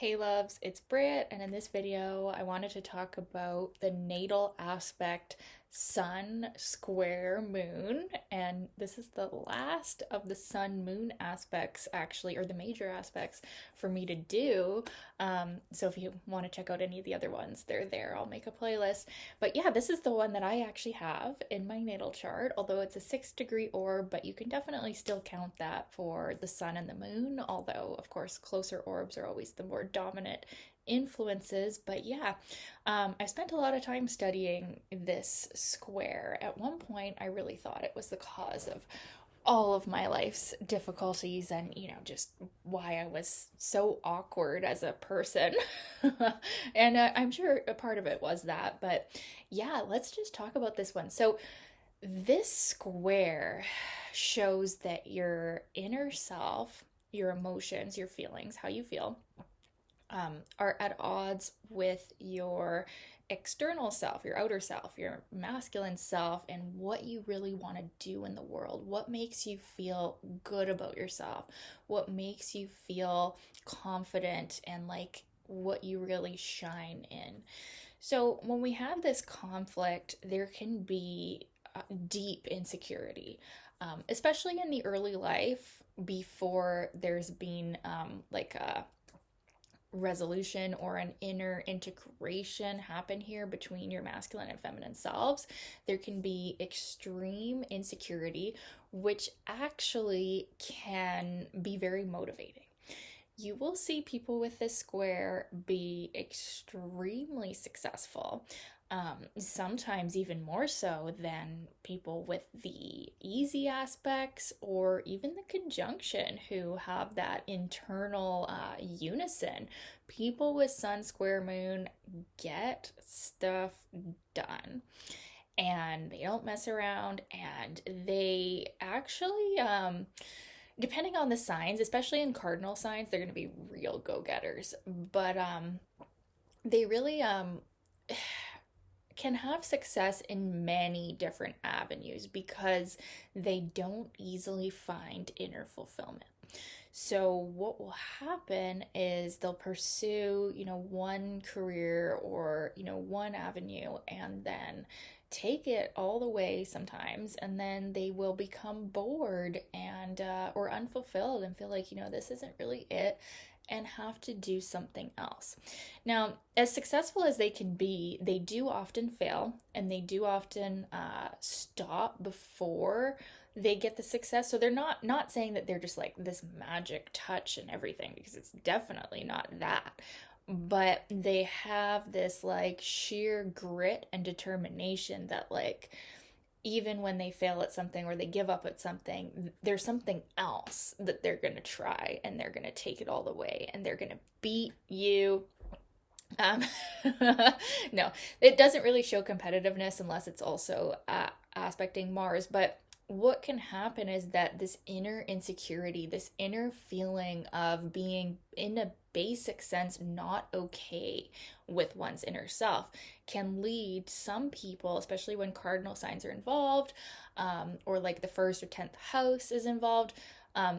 Hey loves, it's Britt, and in this video, I wanted to talk about the natal aspect sun square moon. And this is the last of the sun moon aspects, actually, or the major aspects for me to do. So if you want to check out any of the other ones, they're there. I'll make a playlist. But yeah, this is the one that I actually have in my natal chart, although it's a 6-degree orb, but you can definitely still count that for the sun and the moon, although, of course, closer orbs are always the more dominant influences. But yeah, I spent a lot of time studying this square. At one point, I really thought it was the cause of all of my life's difficulties and, just why I was so awkward as a person. And I'm sure a part of it was that. But yeah, let's just talk about this one. So, this square shows that your inner self, your emotions, your feelings, how you feel, are at odds with your external self, your outer self, your masculine self, and what you really want to do in the world. What makes you feel good about yourself? What makes you feel confident and like what you really shine in? So, when we have this conflict, there can be deep insecurity, especially in the early life before there's been like a resolution or an inner integration happen here between your masculine and feminine selves. There can be extreme insecurity, which actually can be very motivating. You will see people with this square be extremely successful, sometimes even more so than people with the easy aspects or even the conjunction who have that internal unison. People with Sun Square Moon get stuff done and they don't mess around, and they actually depending on the signs, especially in cardinal signs, they're going to be real go-getters. But they really can have success in many different avenues because they don't easily find inner fulfillment. So what will happen is they'll pursue, one career or, one avenue, and then take it all the way sometimes, and then they will become bored and or unfulfilled and feel like, this isn't really it, and have to do something else. Now, as successful as they can be, they do often fail, and they do often stop before they get the success. So they're not saying that they're just like this magic touch and everything, because it's definitely not that. But they have this like sheer grit and determination that like even when they fail at something or they give up at something, there's something else that they're going to try, and they're going to take it all the way, and they're going to beat you. Um, no, it doesn't really show competitiveness unless it's also aspecting Mars. But what can happen is that this inner insecurity, this inner feeling of being, in a basic sense, not okay with one's inner self, can lead some people, especially when cardinal signs are involved, or like the first or 10th house is involved.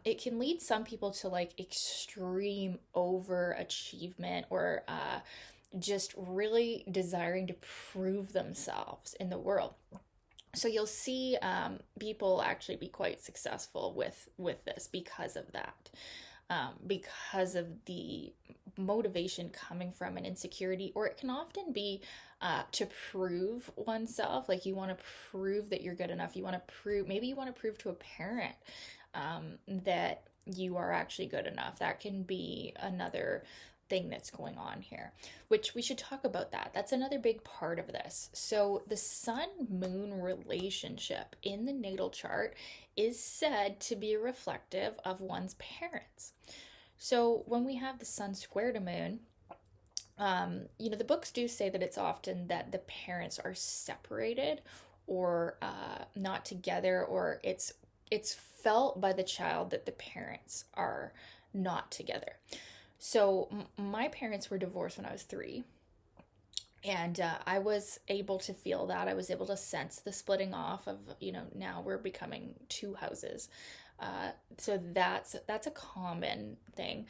It can lead some people to like extreme overachievement or just really desiring to prove themselves in the world. So you'll see people actually be quite successful with this because of that, because of the motivation coming from an insecurity, or it can often be to prove oneself. Like you want to prove that you're good enough. You want to prove, maybe you want to prove to a parent that you are actually good enough. That can be another thing that's going on here, which we should talk about that. That's another big part of this. So the sun moon relationship in the natal chart is said to be reflective of one's parents. So when we have the sun square to moon, the books do say that it's often that the parents are separated or not together, or it's felt by the child that the parents are not together. So my parents were divorced when I was 3, and I was able to feel that. I was able to sense the splitting off of, now we're becoming 2 houses. So that's a common thing.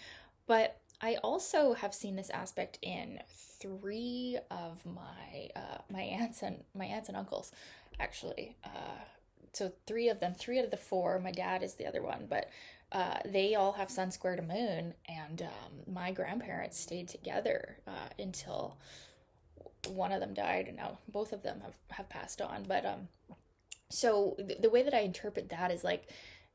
But I also have seen this aspect in three of my aunts and uncles, actually. So three of them, three out of the four. My dad is the other one, but they all have sun square to moon, and my grandparents stayed together until one of them died, and now both of them have passed on. But so the way that I interpret that is like,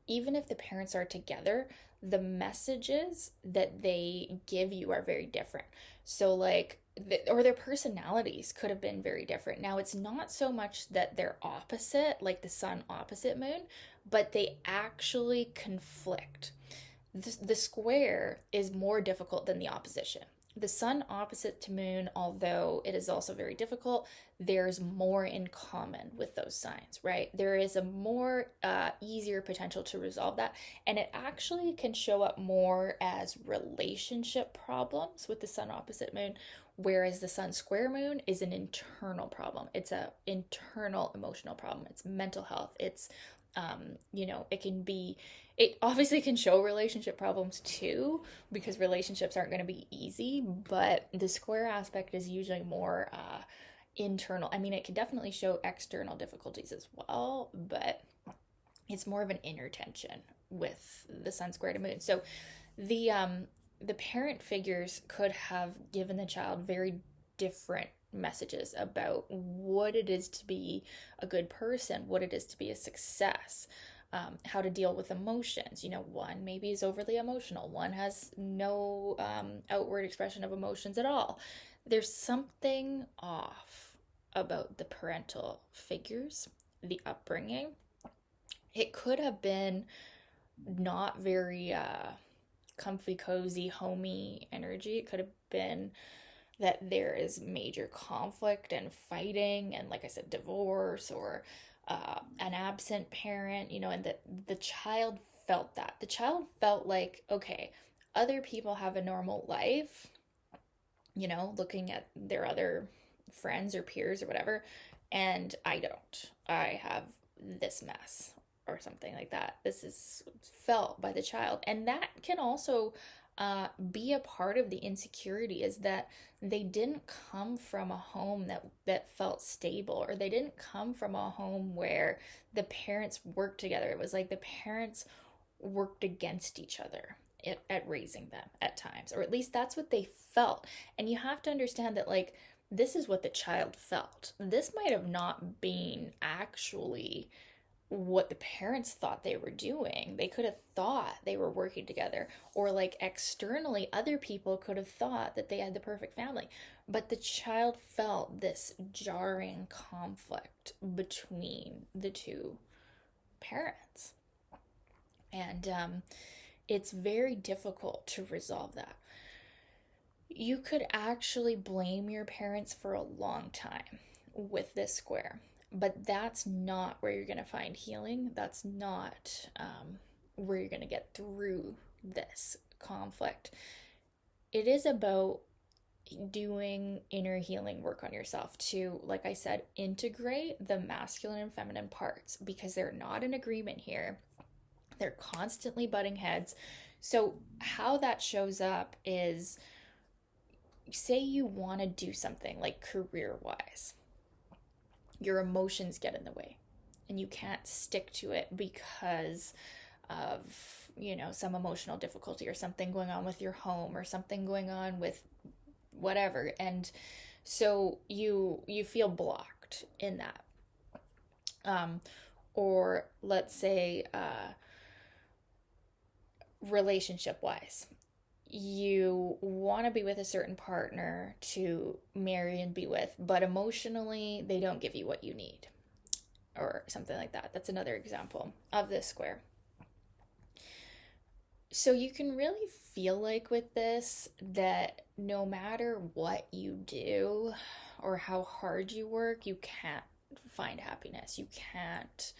even if the parents are together, the messages that they give you are very different. So like, or their personalities could have been very different. Now it's not so much that they're opposite, like the sun opposite moon, but they actually conflict. The square is more difficult than the opposition. The sun opposite to moon, although it is also very difficult, there's more in common with those signs, right? There is a more easier potential to resolve that. And it actually can show up more as relationship problems with the sun opposite moon, whereas the sun square moon is an internal problem. It's a internal emotional problem. It's mental health. It's it can be, it obviously can show relationship problems too, because relationships aren't going to be easy, but the square aspect is usually more internal. I mean, it can definitely show external difficulties as well, but it's more of an inner tension with the sun square to moon. So the parent figures could have given the child very different messages about what it is to be a good person, what it is to be a success, how to deal with emotions. One maybe is overly emotional, one has no outward expression of emotions at all. There's something off about the parental figures, the upbringing. It could have been not very comfy, cozy, homey energy. It could have been that there is major conflict and fighting, and like I said, divorce, or an absent parent, and that the child felt that. The child felt like, okay, other people have a normal life, looking at their other friends or peers or whatever, and I don't. I have this mess or something like that. This is felt by the child. And that can also be a part of the insecurity, is that they didn't come from a home that felt stable, or they didn't come from a home where the parents worked together. It was like the parents worked against each other at raising them at times, or at least that's what they felt. And you have to understand that, like, this is what the child felt. This might have not been actually what the parents thought they were doing. They could have thought they were working together, or like externally, other people could have thought that they had the perfect family. But the child felt this jarring conflict between the two parents. And it's very difficult to resolve that. You could actually blame your parents for a long time with this square, but that's not where you're going to find healing. That's not where you're going to get through this conflict. It is about doing inner healing work on yourself to, like I said, integrate the masculine and feminine parts, because they're not in agreement here. They're constantly butting heads. So how that shows up is, say you want to do something like career wise, your emotions get in the way and you can't stick to it because of, some emotional difficulty, or something going on with your home, or something going on with whatever. And so you feel blocked in that. Or let's say relationship wise, you want to be with a certain partner to marry and be with, but emotionally they don't give you what you need, or something like that. That's another example of this square. So you can really feel like with this that no matter what you do or how hard you work, you can't find happiness. You can't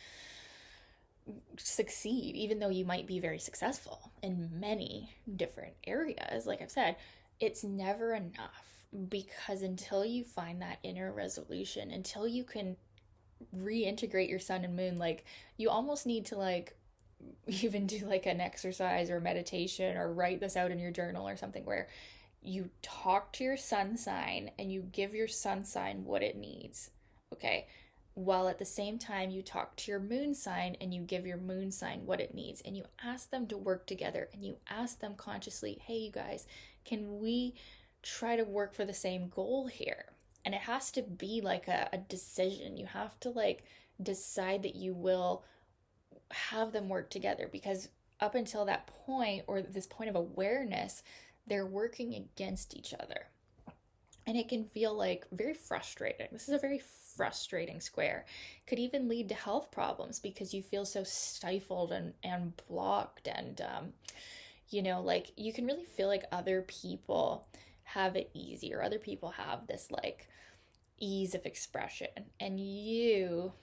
succeed, even though you might be very successful in many different areas. Like I've said, it's never enough, because until you find that inner resolution, until you can reintegrate your sun and moon, like, you almost need to, like, even do like an exercise or meditation or write this out in your journal or something where you talk to your sun sign and you give your sun sign what it needs. Okay. While at the same time, you talk to your moon sign and you give your moon sign what it needs. And you ask them to work together and you ask them consciously, hey, you guys, can we try to work for the same goal here? And it has to be like a decision. You have to like decide that you will have them work together because up until that point or this point of awareness, they're working against each other. And it can feel like very frustrating. This is a very frustrating square. Could even lead to health problems because you feel so stifled and blocked. And, like you can really feel like other people have it easier. Other people have this like ease of expression. And you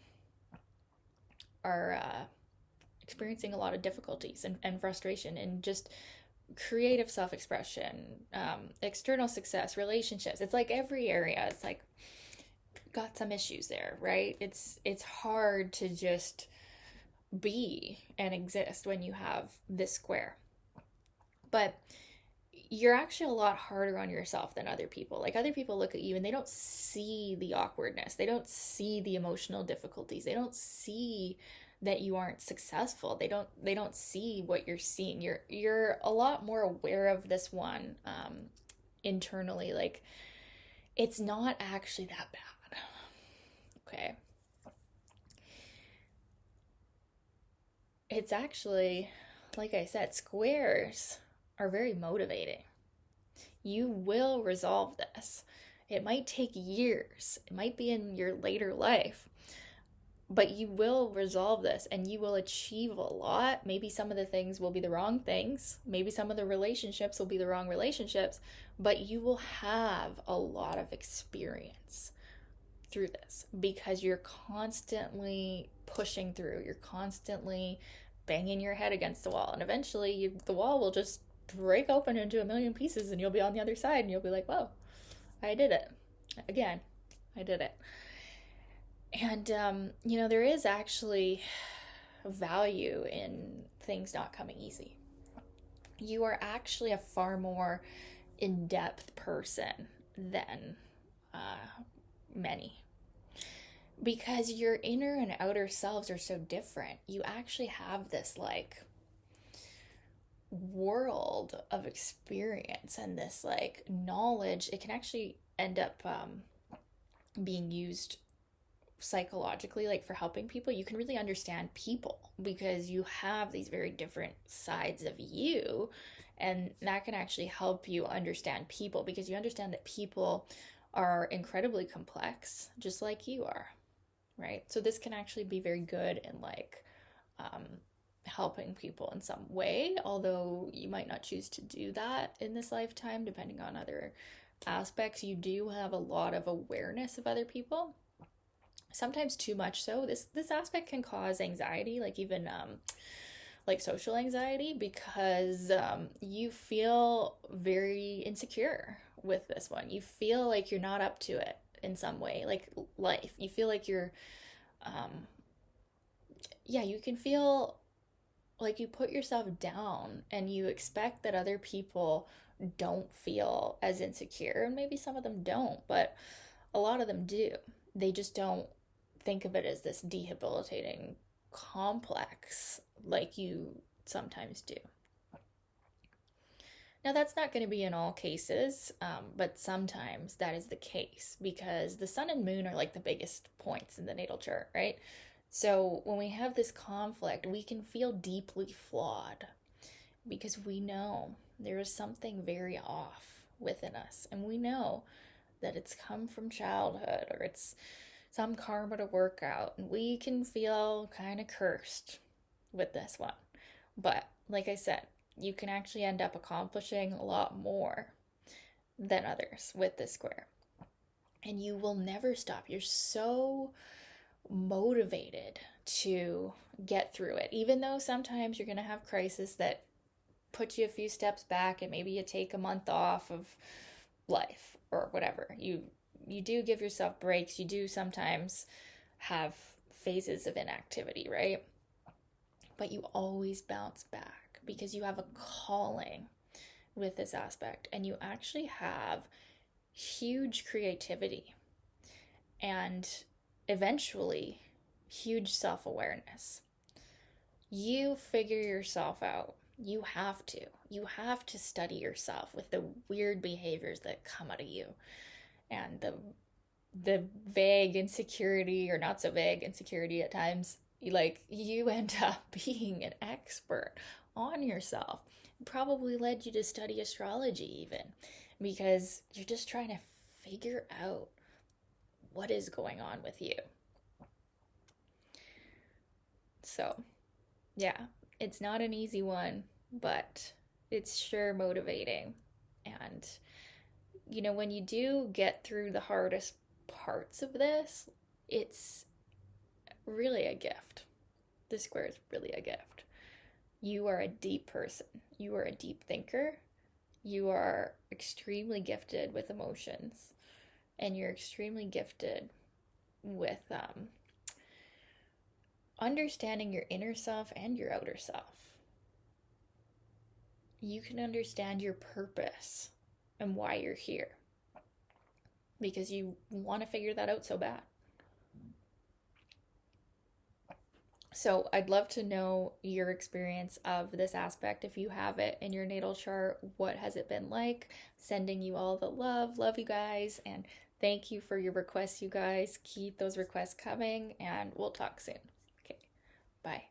are experiencing a lot of difficulties and frustration and just creative self-expression, external success, relationships. It's like every area, it's like got some issues there, right? It's hard to just be and exist when you have this square. But you're actually a lot harder on yourself than other people. Like other people look at you and they don't see the awkwardness. They don't see the emotional difficulties. They don't see that you aren't successful. They don't see what you're seeing. You're a lot more aware of this one internally. Like it's not actually that bad. Okay. It's actually, like I said, squares are very motivating. You will resolve this. It might take years. It might be in your later life. But you will resolve this and you will achieve a lot. Maybe some of the things will be the wrong things. Maybe some of the relationships will be the wrong relationships. But you will have a lot of experience through this because you're constantly pushing through. You're constantly banging your head against the wall. And eventually the wall will just break open into a million pieces and you'll be on the other side and you'll be like, whoa, I did it. Again, I did it. And, there is actually value in things not coming easy. You are actually a far more in-depth person than many because your inner and outer selves are so different. You actually have this like world of experience and this like knowledge. It can actually end up being used psychologically, like for helping people. You can really understand people because you have these very different sides of you, and that can actually help you understand people because you understand that people are incredibly complex just like you are, right? So this can actually be very good in like helping people in some way, although you might not choose to do that in this lifetime depending on other aspects. You do have a lot of awareness of other people, sometimes too much so. This aspect can cause anxiety, like even like social anxiety, because you feel very insecure with this one. You feel like you're not up to it in some way, like life. You feel like you're you can feel like you put yourself down and you expect that other people don't feel as insecure, and maybe some of them don't, but a lot of them do. They just don't think of it as this debilitating complex like you sometimes do. Now, that's not going to be in all cases, but sometimes that is the case because the sun and moon are like the biggest points in the natal chart, right? So when we have this conflict, we can feel deeply flawed because we know there is something very off within us, and we know that it's come from childhood or it's some karma to work out, and we can feel kind of cursed with this one. But like I said, you can actually end up accomplishing a lot more than others with this square. And you will never stop. You're so motivated to get through it, even though sometimes you're going to have crisis that put you a few steps back and maybe you take a month off of life or whatever. You do give yourself breaks. You do sometimes have phases of inactivity, right? but you always bounce back because you have a calling with this aspect, and you actually have huge creativity and eventually huge self-awareness. You figure yourself out. You have to. You have to study yourself with the weird behaviors that come out of you and the vague insecurity, or not so vague insecurity at times. Like, you end up being an expert on yourself. Probably led you to study astrology even, because you're just trying to figure out what is going on with you. So, yeah, it's not an easy one, but it's sure motivating. And, when you do get through the hardest parts of this, it's really a gift. The square is really a gift. You are a deep person. You are a deep thinker. You are extremely gifted with emotions. And you're extremely gifted with understanding your inner self and your outer self. You can understand your purpose and why you're here, because you want to figure that out so bad. So I'd love to know your experience of this aspect. If you have it in your natal chart, what has it been like? Sending you all the love. Love you guys. And thank you for your requests, you guys. Keep those requests coming, and we'll talk soon. Okay, bye.